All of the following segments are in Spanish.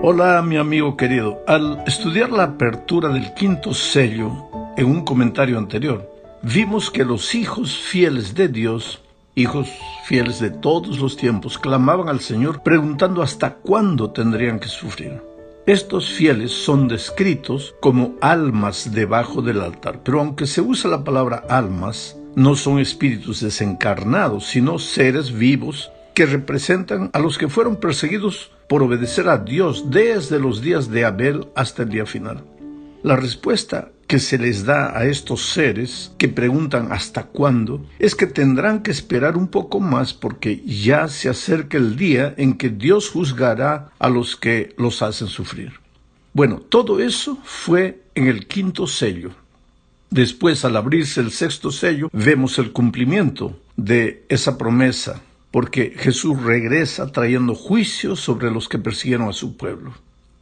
Hola, mi amigo querido. Al estudiar la apertura del quinto sello en un comentario anterior, vimos que los hijos fieles de Dios, hijos fieles de todos los tiempos, clamaban al Señor preguntando hasta cuándo tendrían que sufrir. Estos fieles son descritos como almas debajo del altar, pero aunque se usa la palabra almas, no son espíritus desencarnados, sino seres vivos que representan a los que fueron perseguidos por obedecer a Dios desde los días de Abel hasta el día final. La respuesta que se les da a estos seres que preguntan hasta cuándo es que tendrán que esperar un poco más porque ya se acerca el día en que Dios juzgará a los que los hacen sufrir. Bueno, todo eso fue en el quinto sello. Después, al abrirse el sexto sello, vemos el cumplimiento de esa promesa, porque Jesús regresa trayendo juicio sobre los que persiguieron a su pueblo.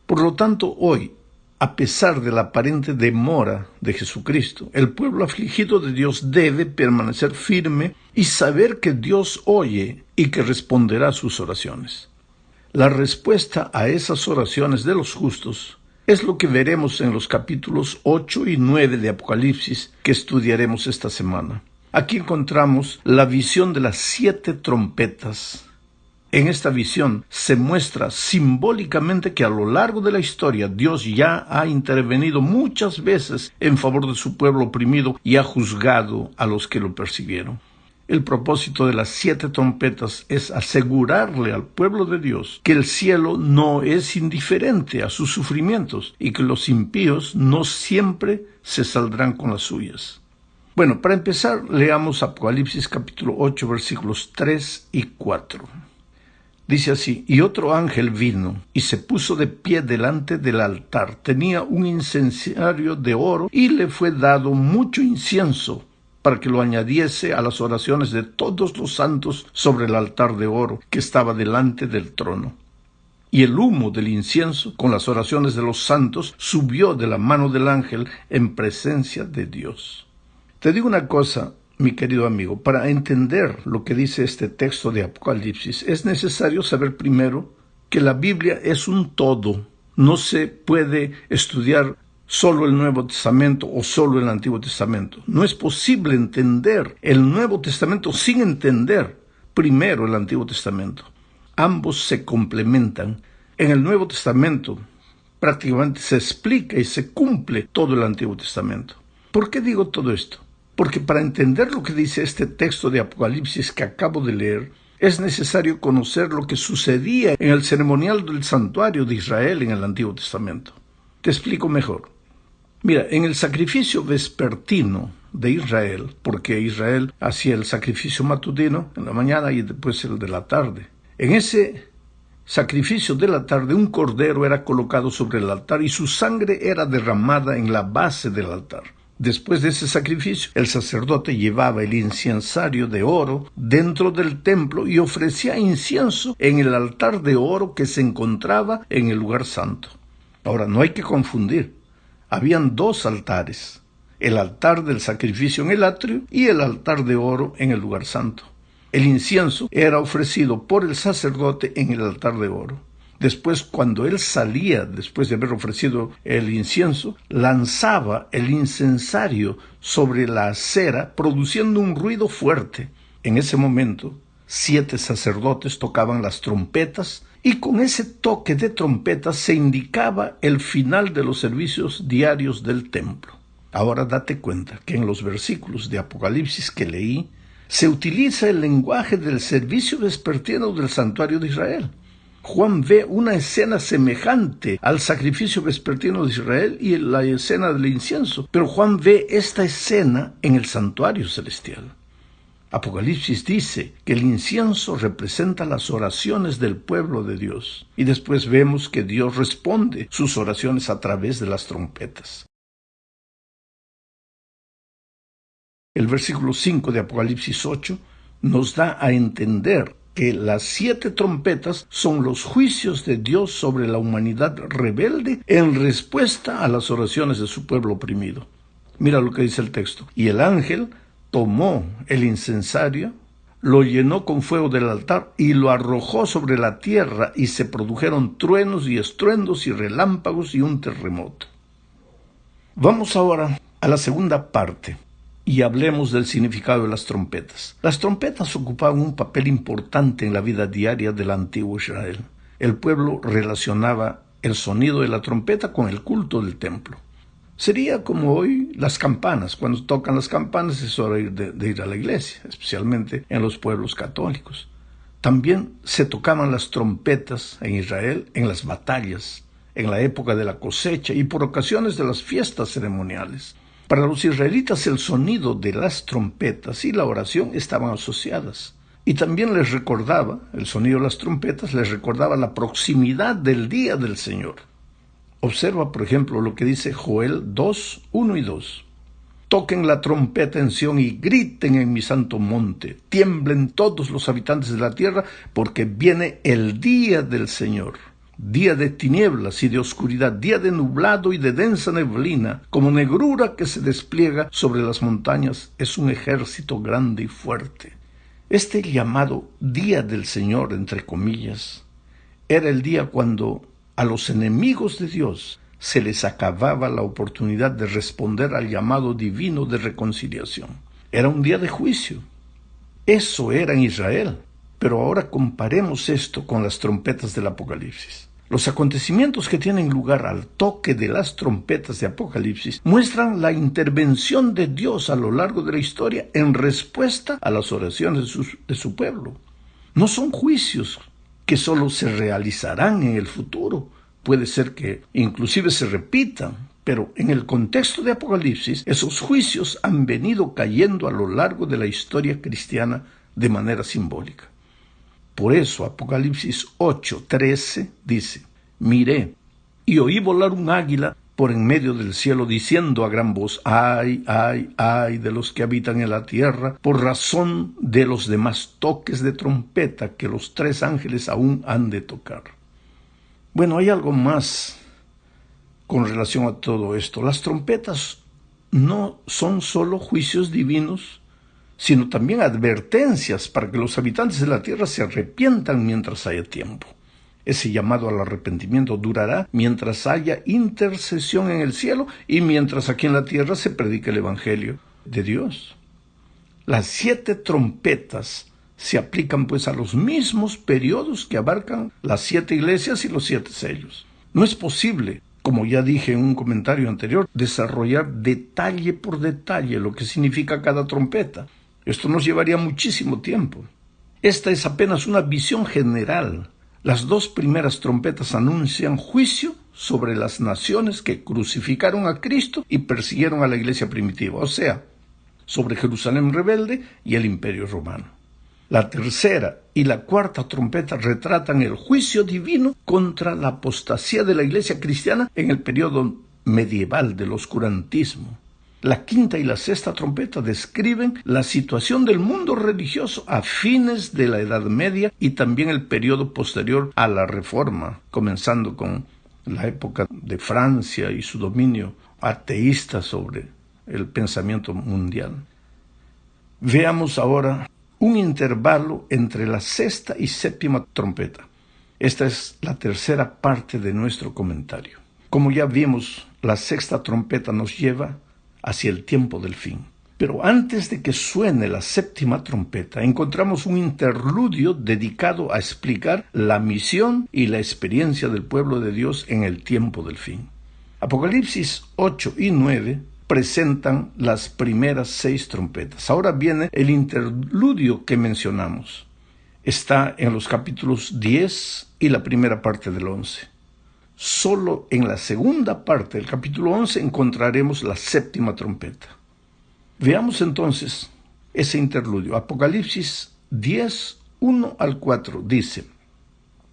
Por lo tanto, hoy, a pesar de la aparente demora de Jesucristo, el pueblo afligido de Dios debe permanecer firme y saber que Dios oye y que responderá a sus oraciones. La respuesta a esas oraciones de los justos es lo que veremos en los capítulos 8 y 9 de Apocalipsis que estudiaremos esta semana. Aquí encontramos la visión de las 7 trompetas. En esta visión se muestra simbólicamente que a lo largo de la historia Dios ya ha intervenido muchas veces en favor de su pueblo oprimido y ha juzgado a los que lo persiguieron. El propósito de las 7 trompetas es asegurarle al pueblo de Dios que el cielo no es indiferente a sus sufrimientos y que los impíos no siempre se saldrán con las suyas. Bueno, para empezar, leamos Apocalipsis capítulo 8, versículos 3 y 4. Dice así: y otro ángel vino y se puso de pie delante del altar. Tenía un incensario de oro y le fue dado mucho incienso para que lo añadiese a las oraciones de todos los santos sobre el altar de oro que estaba delante del trono. Y el humo del incienso con las oraciones de los santos subió de la mano del ángel en presencia de Dios. Te digo una cosa, mi querido amigo, para entender lo que dice este texto de Apocalipsis, es necesario saber primero que la Biblia es un todo. No se puede estudiar solo el Nuevo Testamento o solo el Antiguo Testamento. No es posible entender el Nuevo Testamento sin entender primero el Antiguo Testamento. Ambos se complementan. En el Nuevo Testamento prácticamente se explica y se cumple todo el Antiguo Testamento. ¿Por qué digo todo esto? Porque para entender lo que dice este texto de Apocalipsis que acabo de leer, es necesario conocer lo que sucedía en el ceremonial del santuario de Israel en el Antiguo Testamento. Te explico mejor. Mira, en el sacrificio vespertino de Israel, porque Israel hacía el sacrificio matutino en la mañana y después el de la tarde. En ese sacrificio de la tarde, un cordero era colocado sobre el altar y su sangre era derramada en la base del altar. Después de ese sacrificio, el sacerdote llevaba el incensario de oro dentro del templo y ofrecía incienso en el altar de oro que se encontraba en el lugar santo. Ahora, no hay que confundir. Habían 2 altares: el altar del sacrificio en el atrio y el altar de oro en el lugar santo. El incienso era ofrecido por el sacerdote en el altar de oro. Después, cuando él salía, después de haber ofrecido el incienso, lanzaba el incensario sobre la acera, produciendo un ruido fuerte. En ese momento, 7 sacerdotes tocaban las trompetas, y con ese toque de trompetas se indicaba el final de los servicios diarios del templo. Ahora date cuenta que en los versículos de Apocalipsis que leí, se utiliza el lenguaje del servicio vespertino del santuario de Israel. Juan ve una escena semejante al sacrificio vespertino de Israel y la escena del incienso, pero Juan ve esta escena en el santuario celestial. Apocalipsis dice que el incienso representa las oraciones del pueblo de Dios, y después vemos que Dios responde sus oraciones a través de las trompetas. El versículo 5 de Apocalipsis 8 nos da a entender que las 7 trompetas son los juicios de Dios sobre la humanidad rebelde en respuesta a las oraciones de su pueblo oprimido. Mira lo que dice el texto. Y el ángel tomó el incensario, lo llenó con fuego del altar y lo arrojó sobre la tierra, y se produjeron truenos y estruendos y relámpagos y un terremoto. Vamos ahora a la segunda parte y hablemos del significado de las trompetas. Las trompetas ocupaban un papel importante en la vida diaria del antiguo Israel. El pueblo relacionaba el sonido de la trompeta con el culto del templo. Sería como hoy las campanas. Cuando tocan las campanas es hora de ir a la iglesia, especialmente en los pueblos católicos. También se tocaban las trompetas en Israel en las batallas, en la época de la cosecha y por ocasiones de las fiestas ceremoniales. Para los israelitas el sonido de las trompetas y la oración estaban asociadas. Y también les recordaba, el sonido de las trompetas les recordaba la proximidad del día del Señor. Observa, por ejemplo, lo que dice Joel 2, 1 y 2. Toquen la trompeta en Sión y griten en mi santo monte. Tiemblen todos los habitantes de la tierra, porque viene el día del Señor. Día de tinieblas y de oscuridad, día de nublado y de densa neblina, como negrura que se despliega sobre las montañas, es un ejército grande y fuerte. Este llamado día del Señor, entre comillas, era el día cuando a los enemigos de Dios se les acababa la oportunidad de responder al llamado divino de reconciliación. Era un día de juicio. Eso era en Israel. Pero ahora comparemos esto con las trompetas del Apocalipsis. Los acontecimientos que tienen lugar al toque de las trompetas de Apocalipsis muestran la intervención de Dios a lo largo de la historia en respuesta a las oraciones de su pueblo. No son juicios que solo se realizarán en el futuro. Puede ser que inclusive se repitan, pero en el contexto de Apocalipsis, esos juicios han venido cayendo a lo largo de la historia cristiana de manera simbólica. Por eso Apocalipsis 8:13 dice: miré y oí volar un águila por en medio del cielo, diciendo a gran voz: ay, ay, ay de los que habitan en la tierra, por razón de los demás toques de trompeta que los 3 ángeles aún han de tocar. Bueno, hay algo más con relación a todo esto. Las trompetas no son solo juicios divinos, sino también advertencias para que los habitantes de la tierra se arrepientan mientras haya tiempo. Ese llamado al arrepentimiento durará mientras haya intercesión en el cielo y mientras aquí en la tierra se predique el Evangelio de Dios. Las 7 trompetas se aplican pues a los mismos periodos que abarcan las 7 iglesias y los 7 sellos. No es posible, como ya dije en un comentario anterior, desarrollar detalle por detalle lo que significa cada trompeta. Esto nos llevaría muchísimo tiempo. Esta es apenas una visión general. Las 2 primeras trompetas anuncian juicio sobre las naciones que crucificaron a Cristo y persiguieron a la iglesia primitiva, o sea, sobre Jerusalén rebelde y el Imperio Romano. La tercera y la cuarta trompeta retratan el juicio divino contra la apostasía de la iglesia cristiana en el periodo medieval del oscurantismo. La quinta y la sexta trompeta describen la situación del mundo religioso a fines de la Edad Media y también el periodo posterior a la Reforma, comenzando con la época de Francia y su dominio ateísta sobre el pensamiento mundial. Veamos ahora un intervalo entre la sexta y séptima trompeta. Esta es la tercera parte de nuestro comentario. Como ya vimos, la sexta trompeta nos lleva hacia el tiempo del fin. Pero antes de que suene la séptima trompeta, encontramos un interludio dedicado a explicar la misión y la experiencia del pueblo de Dios en el tiempo del fin. Apocalipsis 8 y 9 presentan las primeras 6 trompetas. Ahora viene el interludio que mencionamos. Está en los capítulos 10 y la primera parte del 11. Solo en la segunda parte del capítulo 11 encontraremos la séptima trompeta. Veamos entonces ese interludio. Apocalipsis 10, 1 al 4 dice: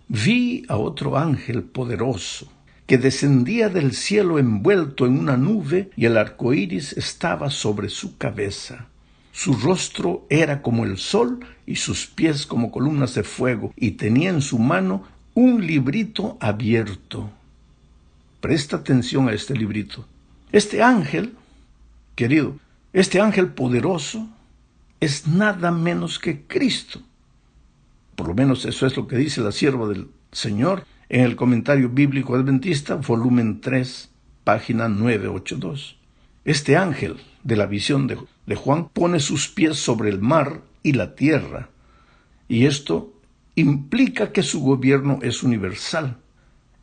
vi a otro ángel poderoso que descendía del cielo envuelto en una nube, y el arco iris estaba sobre su cabeza. Su rostro era como el sol y sus pies como columnas de fuego, y tenía en su mano un librito abierto. Presta atención a este librito. Este ángel, querido, este ángel poderoso es nada menos que Cristo. Por lo menos eso es lo que dice la sierva del Señor en el Comentario Bíblico Adventista, volumen 3, página 982. Este ángel de la visión de Juan pone sus pies sobre el mar y la tierra, y esto implica que su gobierno es universal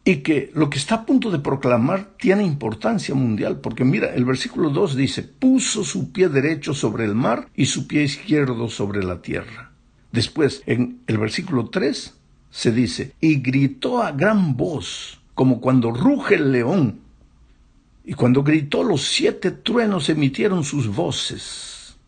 y que lo que está a punto de proclamar tiene importancia mundial, porque mira, el versículo 2 dice, puso su pie derecho sobre el mar y su pie izquierdo sobre la tierra. Después, en el versículo 3, se dice, y gritó a gran voz, como cuando ruge el león. Y cuando gritó, los 7 truenos emitieron sus voces.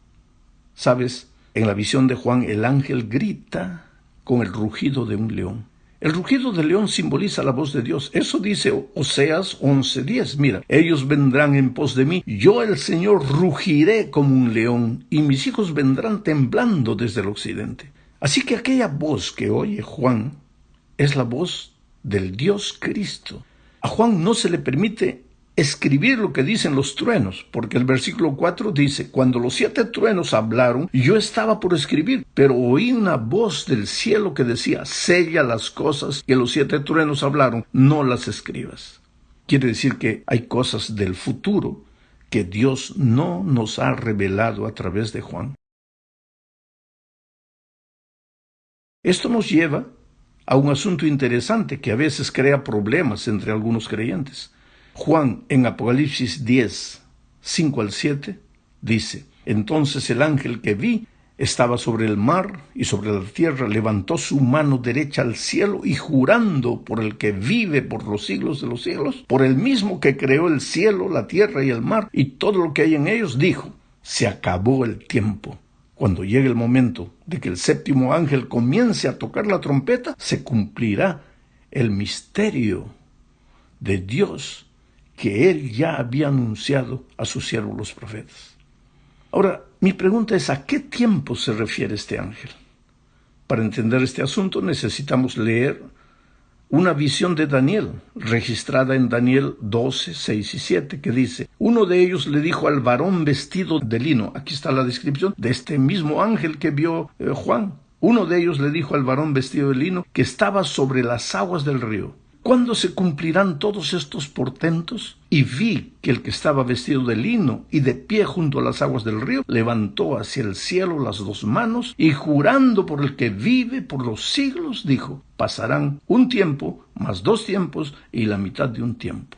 ¿Sabes? En la visión de Juan, el ángel grita con el rugido de un león. El rugido del león simboliza la voz de Dios. Eso dice Oseas 11:10. Mira, ellos vendrán en pos de mí. Yo, el Señor, rugiré como un león, y mis hijos vendrán temblando desde el occidente. Así que aquella voz que oye Juan es la voz del Dios Cristo. A Juan no se le permite escribir lo que dicen los truenos, porque el versículo 4 dice, cuando los 7 truenos hablaron, yo estaba por escribir, pero oí una voz del cielo que decía, sella las cosas que los 7 truenos hablaron, no las escribas. Quiere decir que hay cosas del futuro que Dios no nos ha revelado a través de Juan. Esto nos lleva a un asunto interesante que a veces crea problemas entre algunos creyentes. Juan, en Apocalipsis 10, 5 al 7, dice, entonces el ángel que vi estaba sobre el mar y sobre la tierra, levantó su mano derecha al cielo y jurando por el que vive por los siglos de los siglos, por el mismo que creó el cielo, la tierra y el mar y todo lo que hay en ellos, dijo, se acabó el tiempo. Cuando llegue el momento de que el 7º ángel comience a tocar la trompeta, se cumplirá el misterio de Dios que él ya había anunciado a sus siervos los profetas. Ahora, mi pregunta es, ¿a qué tiempo se refiere este ángel? Para entender este asunto necesitamos leer una visión de Daniel, registrada en Daniel 12, 6 y 7, que dice, uno de ellos le dijo al varón vestido de lino, aquí está la descripción de este mismo ángel que vio Juan, uno de ellos le dijo al varón vestido de lino que estaba sobre las aguas del río, ¿cuándo se cumplirán todos estos portentos? Y vi que el que estaba vestido de lino y de pie junto a las aguas del río, levantó hacia el cielo las 2 manos y jurando por el que vive por los siglos, dijo, pasarán un tiempo, más 2 tiempos y la mitad de un tiempo.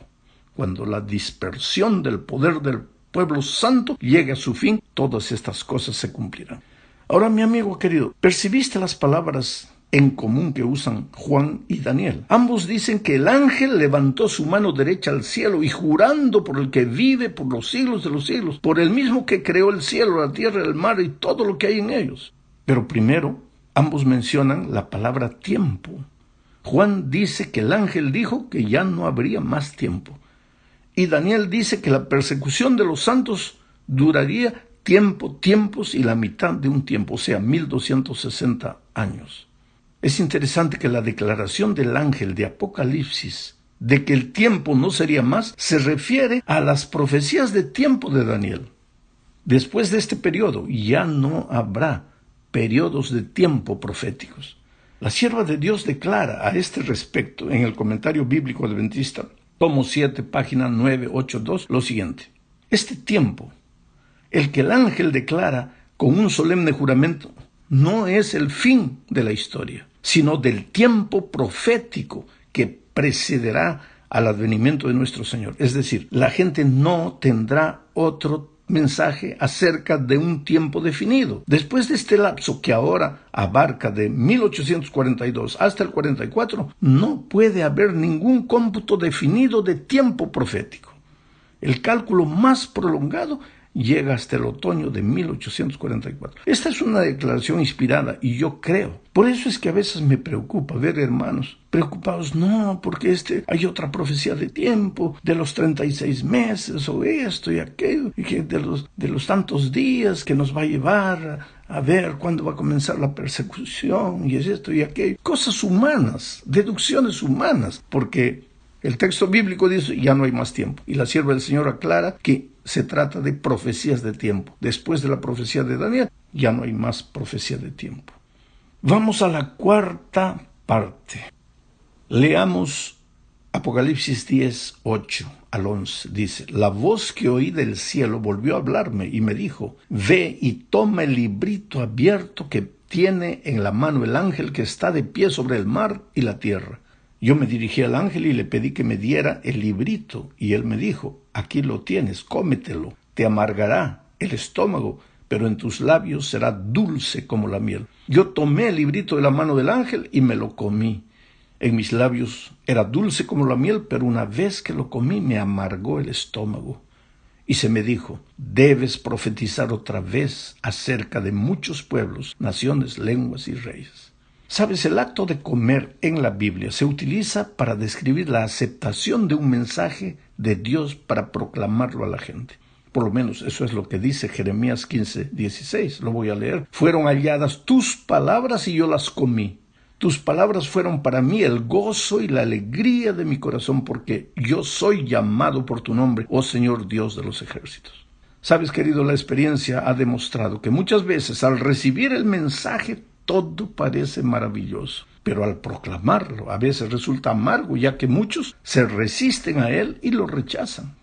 Cuando la dispersión del poder del pueblo santo llegue a su fin, todas estas cosas se cumplirán. Ahora, mi amigo querido, ¿percibiste las palabras en común que usan Juan y Daniel? Ambos dicen que el ángel levantó su mano derecha al cielo y jurando por el que vive por los siglos de los siglos, por el mismo que creó el cielo, la tierra, el mar y todo lo que hay en ellos. Pero primero, ambos mencionan la palabra tiempo. Juan dice que el ángel dijo que ya no habría más tiempo. Y Daniel dice que la persecución de los santos duraría tiempos y la mitad de un tiempo, o sea, 1260 años. Es interesante que la declaración del ángel de Apocalipsis de que el tiempo no sería más se refiere a las profecías de tiempo de Daniel. Después de este periodo ya no habrá periodos de tiempo proféticos. La sierva de Dios declara a este respecto en el Comentario Bíblico Adventista, tomo 7, página 982, lo siguiente. Este tiempo, el que el ángel declara con un solemne juramento, no es el fin de la historia, sino del tiempo profético que precederá al advenimiento de nuestro Señor. Es decir, la gente no tendrá otro mensaje acerca de un tiempo definido. Después de este lapso que ahora abarca de 1842 hasta el 44, no puede haber ningún cómputo definido de tiempo profético. El cálculo más prolongado llega hasta el otoño de 1844. Esta es una declaración inspirada y yo creo. Por eso es que a veces me preocupa ver hermanos preocupados, no, porque hay otra profecía de tiempo, de los 36 meses, o esto y aquello, y que de los tantos días que nos va a llevar a ver cuándo va a comenzar la persecución, y es esto y aquello. Cosas humanas, deducciones humanas, porque el texto bíblico dice, ya no hay más tiempo. Y la sierva del Señor aclara que se trata de profecías de tiempo. Después de la profecía de Daniel, Ya no hay más profecía de tiempo. Vamos a la cuarta parte. Leamos Apocalipsis 10, 8 al 11. Dice: la voz que oí del cielo volvió a hablarme y me dijo: ve y toma el librito abierto que tiene en la mano el ángel que está de pie sobre el mar y la tierra. Yo me dirigí al ángel y le pedí que me diera el librito, y él me dijo: aquí lo tienes, cómetelo, te amargará el estómago, pero en tus labios será dulce como la miel. Yo tomé el librito de la mano del ángel y me lo comí. En mis labios era dulce como la miel, pero una vez que lo comí me amargó el estómago. Y se me dijo: debes profetizar otra vez acerca de muchos pueblos, naciones, lenguas y reyes. Sabes, el acto de comer en la Biblia se utiliza para describir la aceptación de un mensaje de Dios para proclamarlo a la gente. Por lo menos eso es lo que dice Jeremías 15, 16. Lo voy a leer. Fueron halladas tus palabras y yo las comí. Tus palabras fueron para mí el gozo y la alegría de mi corazón, porque yo soy llamado por tu nombre, oh Señor Dios de los ejércitos. Sabes, querido, la experiencia ha demostrado que muchas veces al recibir el mensaje todo parece maravilloso, pero al proclamarlo a veces resulta amargo, ya que muchos se resisten a él y lo rechazan.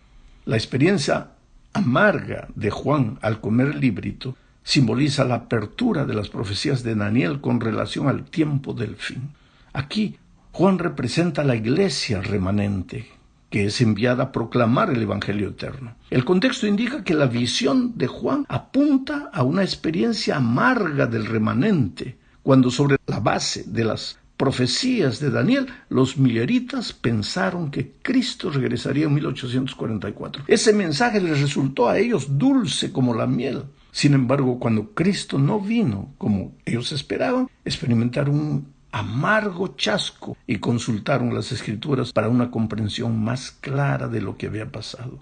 La experiencia amarga de Juan al comer el librito simboliza la apertura de las profecías de Daniel con relación al tiempo del fin. Aquí Juan representa a la iglesia remanente, que es enviada a proclamar el Evangelio eterno. El contexto indica que la visión de Juan apunta a una experiencia amarga del remanente, cuando sobre la base de las profecías de Daniel, los milleritas pensaron que Cristo regresaría en 1844. Ese mensaje les resultó a ellos dulce como la miel. Sin embargo, cuando Cristo no vino como ellos esperaban, experimentaron un amargo chasco y consultaron las Escrituras para una comprensión más clara de lo que había pasado.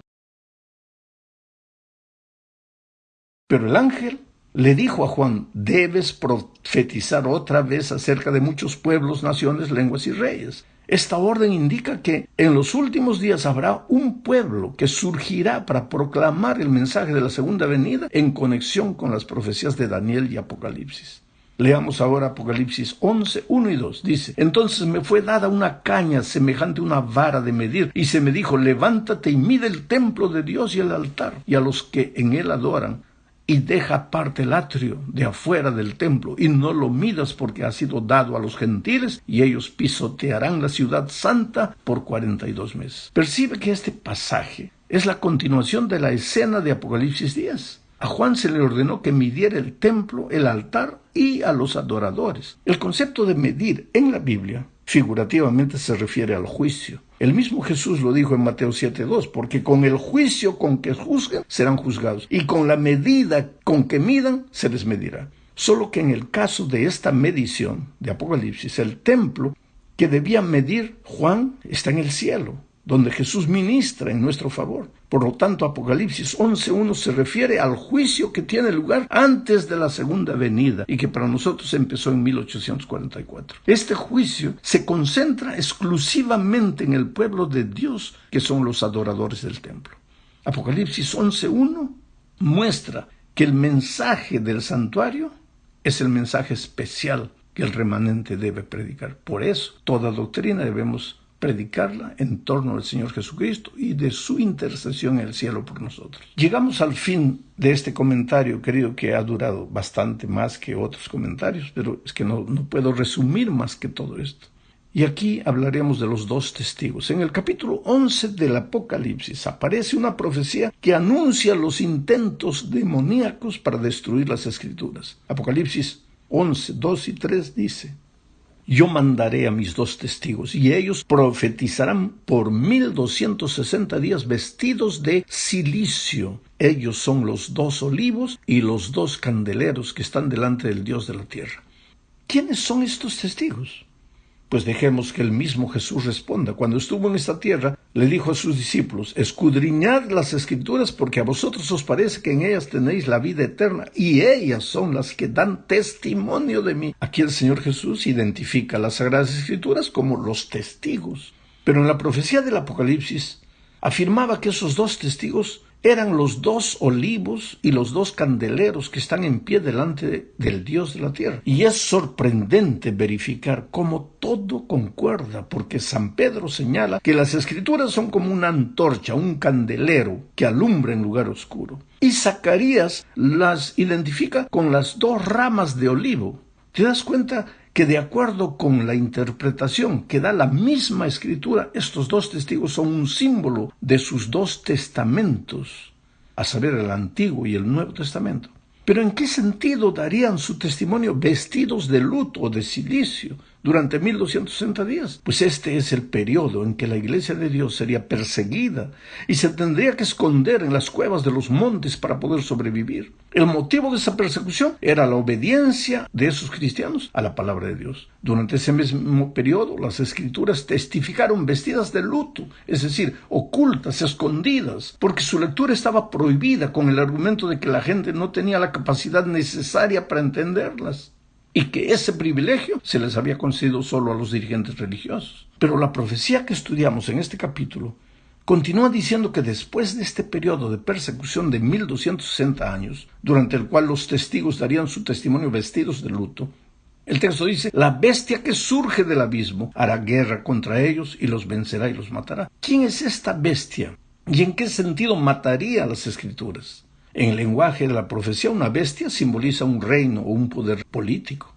Pero el ángel le dijo a Juan: debes profetizar otra vez acerca de muchos pueblos, naciones, lenguas y reyes. Esta orden indica que en los últimos días habrá un pueblo que surgirá para proclamar el mensaje de la segunda venida en conexión con las profecías de Daniel y Apocalipsis. Leamos ahora Apocalipsis 11, 1 y 2. Dice: entonces me fue dada una caña semejante a una vara de medir, y se me dijo: levántate y mide el templo de Dios y el altar, y a los que en él adoran, y deja aparte el atrio de afuera del templo, y no lo midas, porque ha sido dado a los gentiles, y ellos pisotearán la ciudad santa por 42 meses. Percibe que este pasaje es la continuación de la escena de Apocalipsis 10. A Juan se le ordenó que midiera el templo, el altar y a los adoradores. El concepto de medir en la Biblia figurativamente se refiere al juicio. El mismo Jesús lo dijo en Mateo 7:2, porque con el juicio con que juzguen serán juzgados, y con la medida con que midan se les medirá. Solo que en el caso de esta medición de Apocalipsis, el templo que debía medir Juan está en el cielo, donde Jesús ministra en nuestro favor. Por lo tanto, Apocalipsis 11:1 se refiere al juicio que tiene lugar antes de la segunda venida y que para nosotros empezó en 1844. Este juicio se concentra exclusivamente en el pueblo de Dios, que son los adoradores del templo. Apocalipsis 11:1 muestra que el mensaje del santuario es el mensaje especial que el remanente debe predicar. Por eso, toda doctrina debemos predicarla en torno al Señor Jesucristo y de su intercesión en el cielo por nosotros. Llegamos al fin de este comentario, querido, que ha durado bastante más que otros comentarios, pero es que no puedo resumir más que todo esto. Y aquí hablaremos de los dos testigos. En el capítulo 11 del Apocalipsis aparece una profecía que anuncia los intentos demoníacos para destruir las Escrituras. Apocalipsis 11, 2 y 3 dice: yo mandaré a mis dos testigos, y ellos profetizarán por 1260 días vestidos de cilicio. Ellos son los dos olivos y los dos candeleros que están delante del Dios de la tierra. ¿Quiénes son estos testigos? Pues dejemos que el mismo Jesús responda. Cuando estuvo en esta tierra, le dijo a sus discípulos: escudriñad las Escrituras, porque a vosotros os parece que en ellas tenéis la vida eterna, y ellas son las que dan testimonio de mí. Aquí el Señor Jesús identifica las Sagradas Escrituras como los testigos. Pero en la profecía del Apocalipsis afirmaba que esos dos testigos eran los 2 olivos y los 2 candeleros que están en pie delante del Dios de la tierra. Y es sorprendente verificar cómo todo concuerda, porque San Pedro señala que las Escrituras son como una antorcha, un candelero que alumbra en lugar oscuro. Y Zacarías las identifica con las 2 ramas de olivo. ¿Te das cuenta que de acuerdo con la interpretación que da la misma Escritura, estos 2 testigos son un símbolo de sus 2 testamentos, a saber, el Antiguo y el Nuevo Testamento? Pero ¿en qué sentido darían su testimonio vestidos de luto o de cilicio durante 1260 días? Pues este es el periodo en que la Iglesia de Dios sería perseguida y se tendría que esconder en las cuevas de los montes para poder sobrevivir. El motivo de esa persecución era la obediencia de esos cristianos a la palabra de Dios. Durante ese mismo periodo, las Escrituras testificaron vestidas de luto, es decir, ocultas, escondidas, porque su lectura estaba prohibida con el argumento de que la gente no tenía la capacidad necesaria para entenderlas, y que ese privilegio se les había concedido solo a los dirigentes religiosos. Pero la profecía que estudiamos en este capítulo continúa diciendo que después de este periodo de persecución de 1260 años, durante el cual los testigos darían su testimonio vestidos de luto, el texto dice: la bestia que surge del abismo hará guerra contra ellos y los vencerá y los matará. ¿Quién es esta bestia? ¿Y en qué sentido mataría a las Escrituras? En el lenguaje de la profecía, una bestia simboliza un reino o un poder político.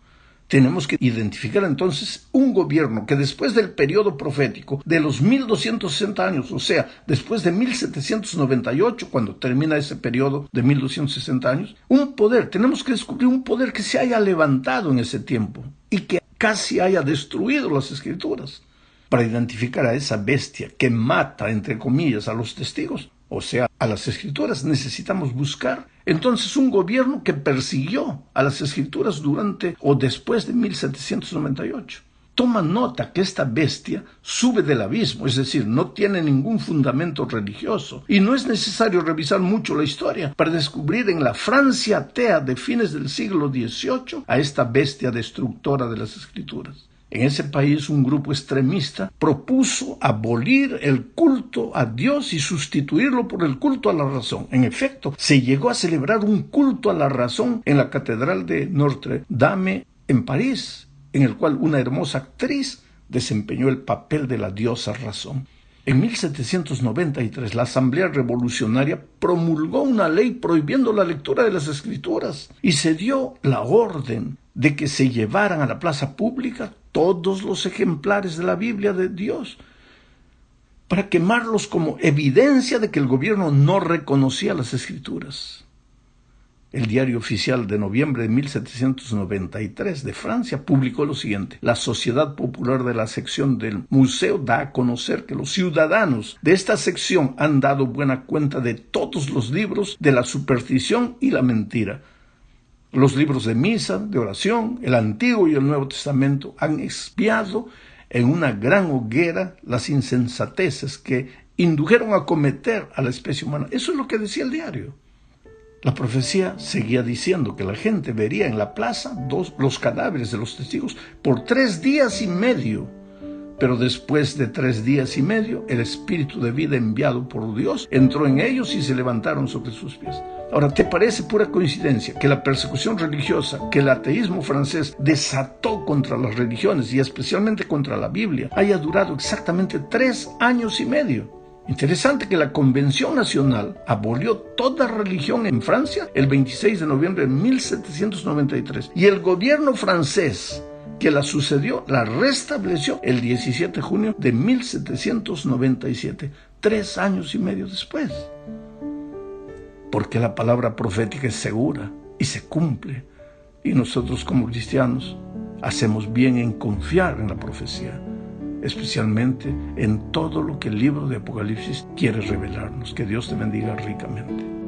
Tenemos que identificar entonces un gobierno que después del periodo profético de los 1260 años, o sea, después de 1798, cuando termina ese periodo de 1260 años, tenemos que descubrir un poder que se haya levantado en ese tiempo y que casi haya destruido las Escrituras. Para identificar a esa bestia que mata, entre comillas, a los testigos, o sea, a las Escrituras, necesitamos buscar entonces un gobierno que persiguió a las Escrituras durante o después de 1798. Toma nota que esta bestia sube del abismo, es decir, no tiene ningún fundamento religioso, y no es necesario revisar mucho la historia para descubrir en la Francia atea de fines del siglo XVIII a esta bestia destructora de las Escrituras. En ese país, un grupo extremista propuso abolir el culto a Dios y sustituirlo por el culto a la razón. En efecto, se llegó a celebrar un culto a la razón en la Catedral de Notre Dame en París, en el cual una hermosa actriz desempeñó el papel de la diosa razón. En 1793, la Asamblea Revolucionaria promulgó una ley prohibiendo la lectura de las Escrituras y se dio la orden de que se llevaran a la plaza pública todos los ejemplares de la Biblia de Dios para quemarlos como evidencia de que el gobierno no reconocía las Escrituras. El Diario Oficial de noviembre de 1793 de Francia publicó lo siguiente: la Sociedad Popular de la sección del museo da a conocer que los ciudadanos de esta sección han dado buena cuenta de todos los libros de la superstición y la mentira. Los libros de misa, de oración, el Antiguo y el Nuevo Testamento han expiado en una gran hoguera las insensateces que indujeron a cometer a la especie humana. Eso es lo que decía el diario. La profecía seguía diciendo que la gente vería en la plaza los cadáveres de los testigos por 3 días y medio. Pero después de 3 días y medio, el espíritu de vida enviado por Dios entró en ellos y se levantaron sobre sus pies. Ahora, ¿te parece pura coincidencia que la persecución religiosa que el ateísmo francés desató contra las religiones y especialmente contra la Biblia haya durado exactamente 3 años y medio? Interesante que la Convención Nacional abolió toda religión en Francia el 26 de noviembre de 1793 y el gobierno francés que la sucedió la restableció el 17 de junio de 1797, 3 años y medio después. Porque la palabra profética es segura y se cumple, y nosotros como cristianos hacemos bien en confiar en la profecía, especialmente en todo lo que el libro de Apocalipsis quiere revelarnos. Que Dios te bendiga ricamente.